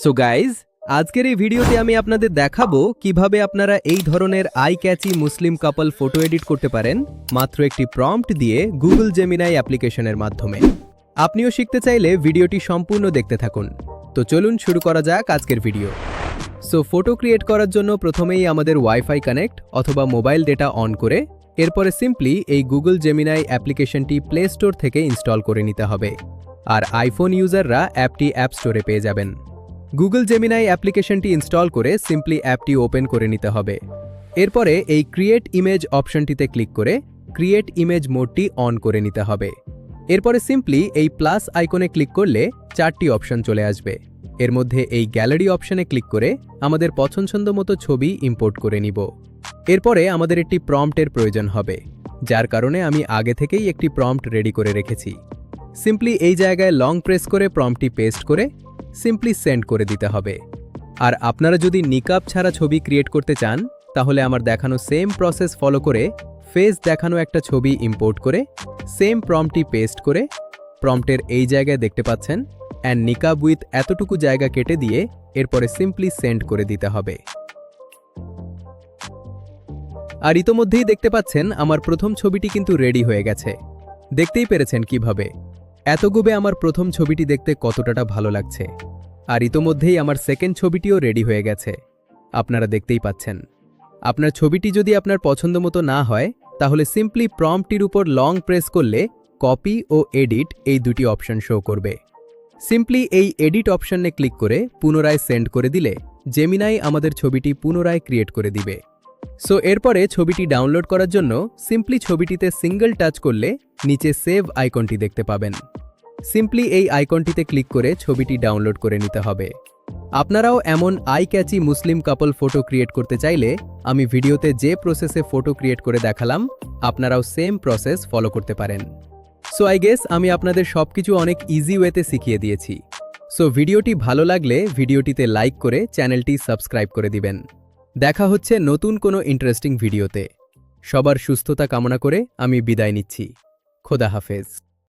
So guys, আজকের এই ভিডিওতে আমি আপনাদের দেখাবো কিভাবে আপনারা এই ধরনের আই ক্যাচি মুসলিম কাপল ফটো এডিট করতে পারেন মাত্র একটি প্রম্পট দিয়ে গুগল জেমিনাই অ্যাপ্লিকেশনের মাধ্যমে। আপনিও শিখতে চাইলে ভিডিওটি সম্পূর্ণ দেখতে থাকুন। তো চলুন শুরু করা যাক আজকের ভিডিও। সো ফটো ক্রিয়েট করার জন্য প্রথমেই আমাদের ওয়াইফাই কানেক্ট অথবা মোবাইল ডেটা অন করে এরপরে সিম্পলি এই গুগল জেমিনাই অ্যাপ্লিকেশনটি প্লে স্টোর থেকে ইনস্টল করে নিতে হবে। আর আইফোন ইউজাররা অ্যাপটি অ্যাপ স্টোরে পেয়ে যাবেন। গুগল জেমিনাই অ্যাপ্লিকেশনটি ইনস্টল করে সিম্পলি অ্যাপটি ওপেন করে নিতে হবে। এরপরে এই ক্রিয়েট ইমেজ অপশনটিতে ক্লিক করে ক্রিয়েট ইমেজ মোডটি অন করে নিতে হবে। এরপরে সিম্পলি এই প্লাস আইকনে ক্লিক করলে 4টি অপশন চলে আসবে। এর মধ্যে এই গ্যালারি অপশনে ক্লিক করে আমাদের পছন্দ মতো ছবি ইম্পোর্ট করে নিব। এরপরে আমাদের একটি প্রম্পটের প্রয়োজন হবে, যার কারণে আমি আগে থেকেই একটি প্রম্পট রেডি করে রেখেছি। সিম্পলি এই জায়গায় লং প্রেস করে প্রম্পটটি পেস্ট করে সিম্পলি সেন্ড করে দিতে হবে। আর আপনারা যদি নিকাব ছাড়া ছবি ক্রিয়েট করতে চান তাহলে আমার দেখানো সেম প্রসেস ফলো করে ফেস দেখানো একটা ছবি ইম্পোর্ট করে সেম প্রম্পটটি পেস্ট করে প্রম্পটের এই জায়গায় দেখতে পাচ্ছেন অ্যান্ড নিকাব উইথ এতটুকু জায়গা কেটে দিয়ে এরপরে সিম্পলি সেন্ড করে দিতে হবে। আর ইতোমধ্যেই দেখতে পাচ্ছেন আমার প্রথম ছবিটি কিন্তু রেডি হয়ে গেছে। দেখতেই পেরেছেন কিভাবে এতগুবে আমার প্রথম ছবিটি দেখতে কতটা ভালো লাগছে। আর ইতোমধ্যেই আমার সেকেন্ড ছবিটিও রেডি হয়ে গেছে, আপনারা দেখতেই পাচ্ছেন। আপনার ছবিটি যদি আপনার পছন্দ মতো না হয় তাহলে সিম্পলি প্রম্পটটির উপর লং প্রেস করলে কপি ও এডিট এই দুটি অপশন শো করবে। সিম্পলি এই এডিট অপশনে ক্লিক করে পুনরায় সেন্ড করে দিলে জেমিনাই আমাদের ছবিটি পুনরায় ক্রিয়েট করে দিবে। সো এরপরে ছবিটি ডাউনলোড করার জন্য সিম্পলি ছবিটিতে সিঙ্গল টাচ করলে নিচে সেভ আইকনটি দেখতে পাবেন। সিম্পলি এই আইকনটিতে ক্লিক করে ছবিটি ডাউনলোড করে নিতে হবে। আপনারাও এমন আই ক্যাচি মুসলিম কাপল ফটো ক্রিয়েট করতে চাইলে আমি ভিডিওতে যে প্রসেসে ফটো ক্রিয়েট করে দেখালাম আপনারাও সেম প্রসেস ফলো করতে পারেন। সো আই গেস আমি আপনাদের সবকিছু অনেক ইজি ওয়েতে শিখিয়ে দিয়েছি। সো ভিডিওটি ভালো লাগলে ভিডিওটিতে লাইক করে চ্যানেলটি সাবস্ক্রাইব করে দিবেন। দেখা হচ্ছে নতুন কোনো ইন্টারেস্টিং ভিডিওতে। সবার সুস্থতা কামনা করে আমি বিদায় নিচ্ছি। খোদা হাফেজ।